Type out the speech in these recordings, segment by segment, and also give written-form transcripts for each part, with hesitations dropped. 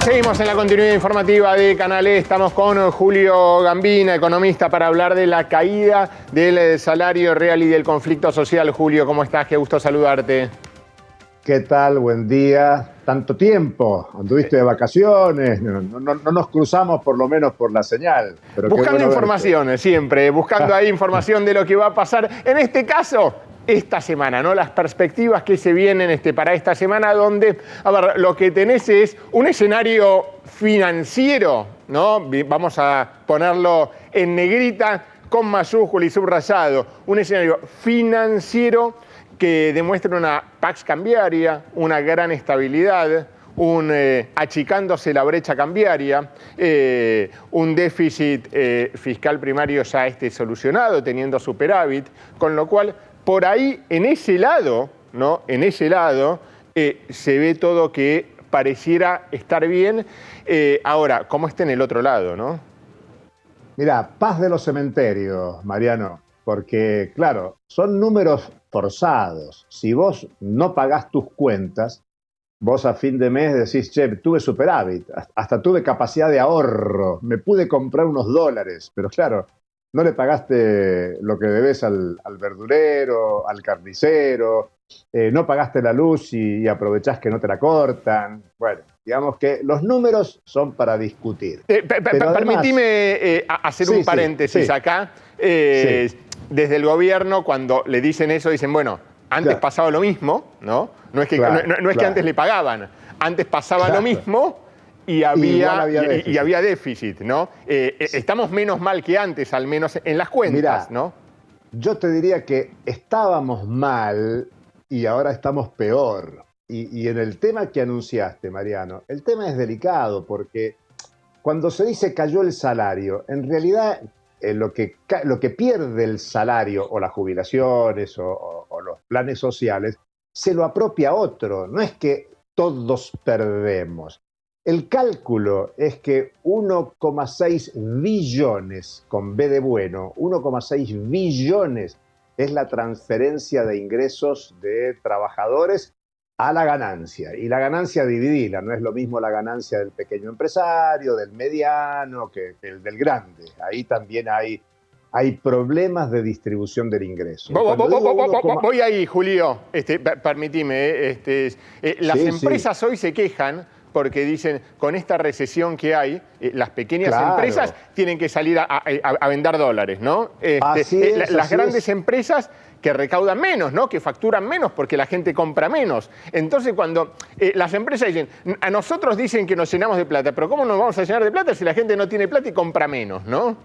Seguimos en la continuidad informativa de Canal E. Estamos con Julio Gambina, economista, para hablar de la caída del salario real y del conflicto social. Julio, ¿cómo estás? Qué gusto saludarte. ¿Qué tal? Buen día. Tanto tiempo. Anduviste de vacaciones. No nos cruzamos por lo menos por la señal. Pero buscando informaciones, siempre. Buscando ahí información de lo que va a pasar. En este caso, esta semana, ¿no? Las perspectivas que se vienen para esta semana, donde, a ver, lo que tenés es un escenario financiero, ¿no? Vamos a ponerlo en negrita, con mayúscula y subrayado. Un escenario financiero que demuestra una pax cambiaria, una gran estabilidad, achicándose la brecha cambiaria, un déficit fiscal primario ya solucionado, teniendo superávit, con lo cual, por ahí, en ese lado, ¿no? En ese lado se ve todo que pareciera estar bien. Ahora, ¿cómo está en el otro lado, no? Mirá, paz de los cementerios, Mariano, porque, claro, son números forzados. Si vos no pagás tus cuentas, vos a fin de mes decís, che, tuve superávit, hasta tuve capacidad de ahorro, me pude comprar unos dólares, pero claro, no le pagaste lo que debes al verdurero, al carnicero, no pagaste la luz y aprovechás que no te la cortan. Bueno, digamos que los números son para discutir. Permitime hacer un paréntesis acá. Desde el gobierno, cuando le dicen eso, dicen, bueno, antes pasaba lo mismo, ¿no? No es que, que antes le pagaban, antes pasaba lo mismo y había déficit, ¿no? Estamos menos mal que antes, al menos en las cuentas, ¿no? Yo te diría que estábamos mal y ahora estamos peor. Y en el tema que anunciaste, Mariano, el tema es delicado porque cuando se dice cayó el salario, en realidad lo que pierde el salario o las jubilaciones o los planes sociales se lo apropia otro. No es que todos perdemos. El cálculo es que 1,6 billones, con B de bueno, 1,6 billones es la transferencia de ingresos de trabajadores a la ganancia. Y la ganancia dividida, no es lo mismo la ganancia del pequeño empresario, del mediano, que el del grande. Ahí también hay problemas de distribución del ingreso. Voy ahí, Julio, permitime. Las empresas hoy se quejan porque dicen, con esta recesión que hay, las pequeñas empresas tienen que salir a vender dólares, ¿no? Las grandes empresas que recaudan menos, ¿no? Que facturan menos porque la gente compra menos. Entonces, cuando las empresas dicen, a nosotros dicen que nos llenamos de plata, pero ¿cómo nos vamos a llenar de plata si la gente no tiene plata y compra menos, no?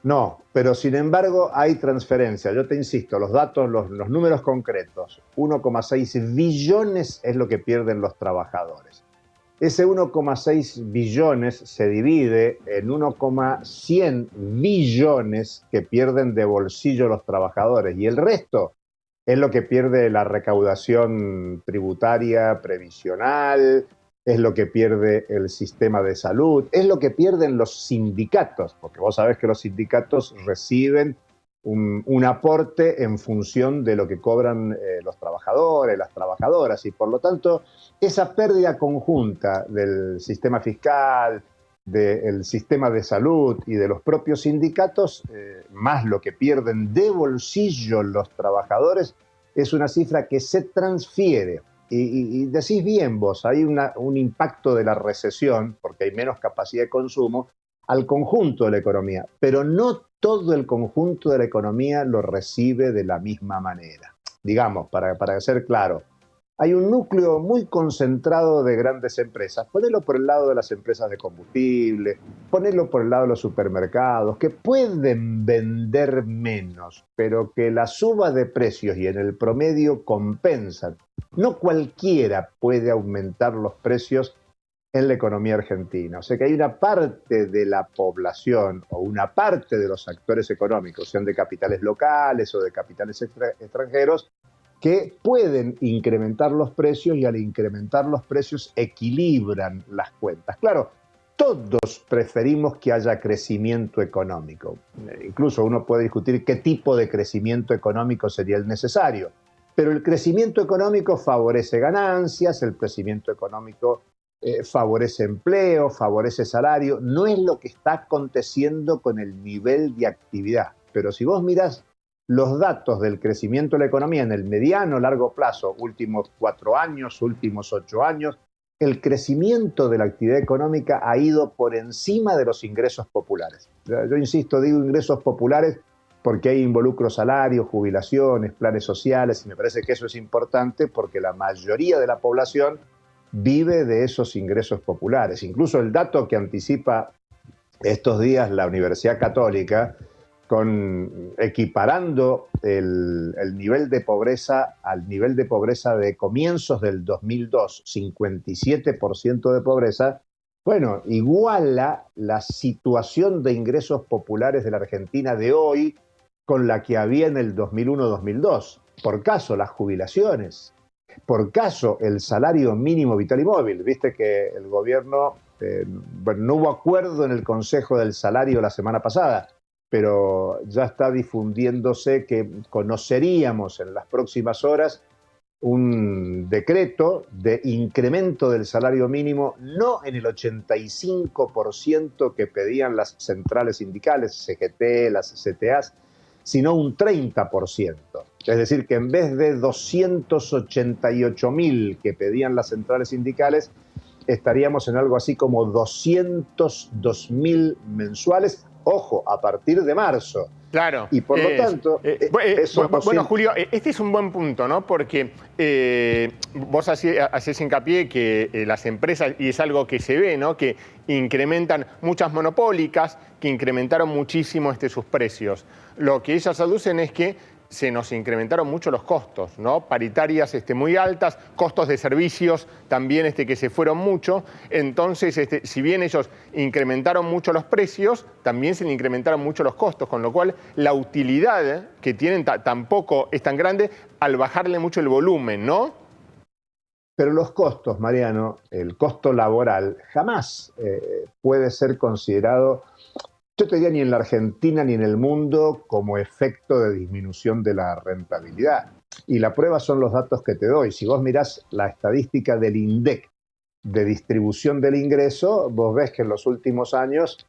No, pero sin embargo hay transferencia. Yo te insisto, los datos, los números concretos, 1,6 billones es lo que pierden los trabajadores. Ese 1,6 billones se divide en 1,100 billones que pierden de bolsillo los trabajadores y el resto es lo que pierde la recaudación tributaria previsional, es lo que pierde el sistema de salud, es lo que pierden los sindicatos, porque vos sabés que los sindicatos reciben un aporte en función de lo que cobran los trabajadores, las trabajadoras, y por lo tanto esa pérdida conjunta del sistema fiscal, del sistema de salud y de los propios sindicatos, más lo que pierden de bolsillo los trabajadores, es una cifra que se transfiere. Y decís bien vos, hay un impacto de la recesión, porque hay menos capacidad de consumo, al conjunto de la economía, pero no todo el conjunto de la economía lo recibe de la misma manera. Digamos, para ser claro, hay un núcleo muy concentrado de grandes empresas. Ponelo por el lado de las empresas de combustible, ponelo por el lado de los supermercados, que pueden vender menos, pero que la suba de precios y en el promedio compensan. No cualquiera puede aumentar los precios en la economía argentina. O sea que hay una parte de la población o una parte de los actores económicos, sean de capitales locales o de capitales extranjeros, que pueden incrementar los precios y al incrementar los precios equilibran las cuentas. Claro, todos preferimos que haya crecimiento económico. Incluso uno puede discutir qué tipo de crecimiento económico sería el necesario. Pero el crecimiento económico favorece ganancias, el crecimiento económico favorece empleo, favorece salario. No es lo que está aconteciendo con el nivel de actividad. Pero si vos mirás los datos del crecimiento de la economía en el mediano largo plazo, últimos 4 años, últimos 8 años, el crecimiento de la actividad económica ha ido por encima de los ingresos populares. Yo insisto, digo ingresos populares porque ahí involucro salarios, jubilaciones, planes sociales, y me parece que eso es importante porque la mayoría de la población vive de esos ingresos populares. Incluso el dato que anticipa estos días la Universidad Católica, equiparando el nivel de pobreza al nivel de pobreza de comienzos del 2002, 57% de pobreza, bueno, iguala la situación de ingresos populares de la Argentina de hoy con la que había en el 2001-2002. Por caso, las jubilaciones. Por caso, el salario mínimo vital y móvil. Viste que el gobierno, bueno, no hubo acuerdo en el Consejo del Salario la semana pasada, pero ya está difundiéndose que conoceríamos en las próximas horas un decreto de incremento del salario mínimo, no en el 85% que pedían las centrales sindicales, CGT, las CTAs, sino un 30%. Es decir, que en vez de 288.000 que pedían las centrales sindicales, estaríamos en algo así como 202.000 mensuales, ojo, a partir de marzo. Claro. Y por lo tanto, bueno, Julio, este es un buen punto, ¿no? Porque vos hacés hincapié que las empresas, y es algo que se ve, ¿no? Que incrementan, muchas monopólicas, que incrementaron muchísimo sus precios. Lo que ellas aducen es que se nos incrementaron mucho los costos, ¿no? Paritarias muy altas, costos de servicios también que se fueron mucho. Entonces, si bien ellos incrementaron mucho los precios, también se le incrementaron mucho los costos, con lo cual la utilidad que tienen tampoco es tan grande al bajarle mucho el volumen, ¿no? Pero los costos, Mariano, el costo laboral, jamás puede ser considerado, yo te diría, ni en la Argentina ni en el mundo, como efecto de disminución de la rentabilidad. Y la prueba son los datos que te doy. Si vos mirás la estadística del INDEC de distribución del ingreso, vos ves que en los últimos años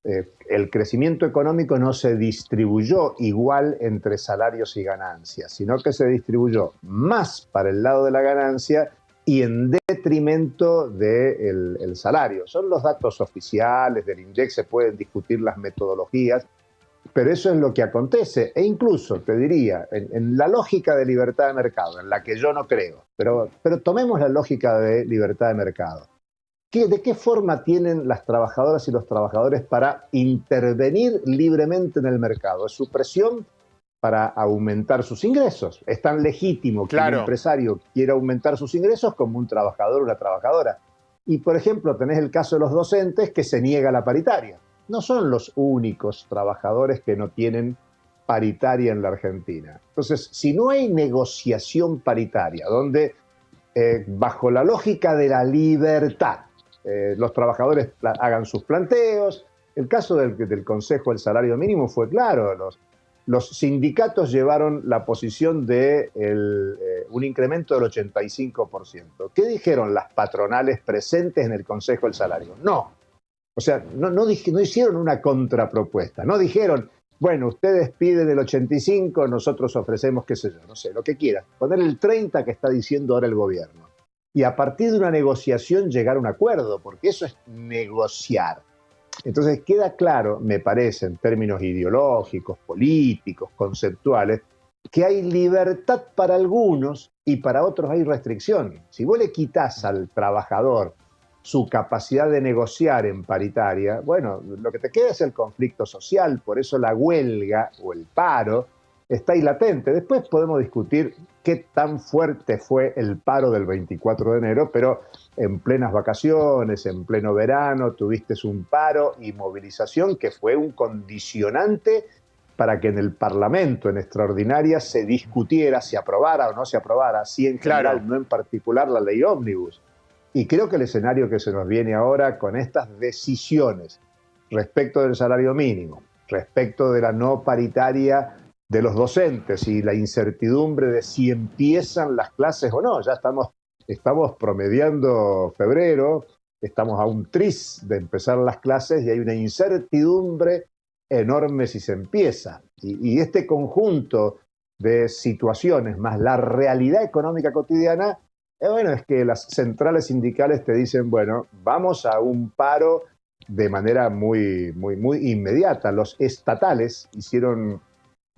el crecimiento económico no se distribuyó igual entre salarios y ganancias, sino que se distribuyó más para el lado de la ganancia y en detrimento del salario. Son los datos oficiales del INDEC, se pueden discutir las metodologías, pero eso es lo que acontece. E incluso, te diría, en la lógica de libertad de mercado, en la que yo no creo, pero tomemos la lógica de libertad de mercado. ¿De qué forma tienen las trabajadoras y los trabajadores para intervenir libremente en el mercado? Es su presión para aumentar sus ingresos. Es tan legítimo que un empresario quiera aumentar sus ingresos como un trabajador o una trabajadora. Y, por ejemplo, tenés el caso de los docentes, que se niega la paritaria. No son los únicos trabajadores que no tienen paritaria en la Argentina. Entonces, si no hay negociación paritaria, donde bajo la lógica de la libertad, los trabajadores hagan sus planteos, el caso del Consejo del Salario Mínimo fue claro. Los sindicatos llevaron la posición de un incremento del 85%. ¿Qué dijeron las patronales presentes en el Consejo del Salario? No. O sea, no hicieron una contrapropuesta. No dijeron, bueno, ustedes piden el 85, nosotros ofrecemos, qué sé yo, no sé, lo que quieran. Poner el 30 que está diciendo ahora el gobierno. Y a partir de una negociación llegar a un acuerdo, porque eso es negociar. Entonces queda claro, me parece, en términos ideológicos, políticos, conceptuales, que hay libertad para algunos y para otros hay restricción. Si vos le quitas al trabajador su capacidad de negociar en paritaria, bueno, lo que te queda es el conflicto social, por eso la huelga o el paro está ahí latente. Después podemos discutir qué tan fuerte fue el paro del 24 de enero, pero en plenas vacaciones, en pleno verano, tuviste un paro y movilización que fue un condicionante para que en el Parlamento, en extraordinaria, se discutiera, se aprobara o no se aprobara, sí en general, no en particular la ley ómnibus. Y creo que el escenario que se nos viene ahora con estas decisiones respecto del salario mínimo, respecto de la no paritaria de los docentes y la incertidumbre de si empiezan las clases o no, ya estamos promediando febrero, estamos a un tris de empezar las clases y hay una incertidumbre enorme si se empieza. Y este conjunto de situaciones más la realidad económica cotidiana, bueno, es que las centrales sindicales te dicen, bueno, vamos a un paro de manera muy inmediata. Los estatales hicieron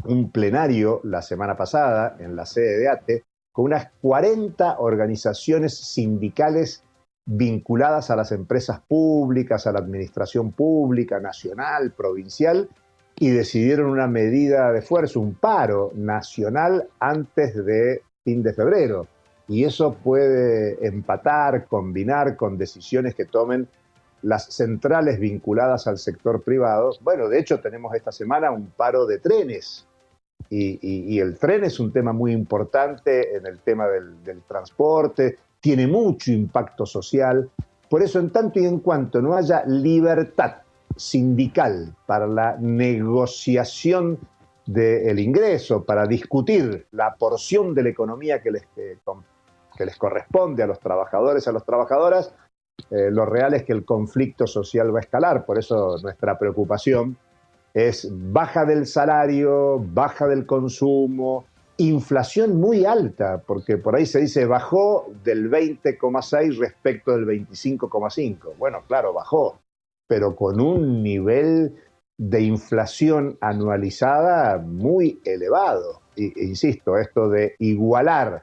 un plenario la semana pasada en la sede de ATE con unas 40 organizaciones sindicales vinculadas a las empresas públicas, a la administración pública, nacional, provincial, y decidieron una medida de fuerza, un paro nacional antes de fin de febrero. Y eso puede empatar, combinar con decisiones que tomen las centrales vinculadas al sector privado. Bueno, de hecho tenemos esta semana un paro de trenes y el tren es un tema muy importante en el tema del transporte, tiene mucho impacto social. Por eso, en tanto y en cuanto no haya libertad sindical para la negociación del ingreso, para discutir la porción de la economía que les corresponde a los trabajadores, a las trabajadoras, lo real es que el conflicto social va a escalar. Por eso nuestra preocupación es baja del salario, baja del consumo, inflación muy alta, porque por ahí se dice bajó del 20,6 respecto del 25,5. Bueno, claro, bajó, pero con un nivel de inflación anualizada muy elevado. Insisto, esto de igualar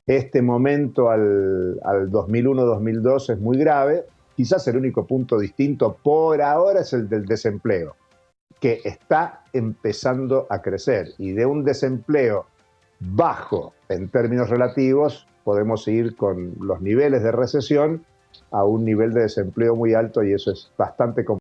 este momento al 2001-2002 es muy grave. Quizás el único punto distinto por ahora es el del desempleo, que está empezando a crecer, y de un desempleo bajo en términos relativos podemos ir con los niveles de recesión a un nivel de desempleo muy alto, y eso es bastante complicado.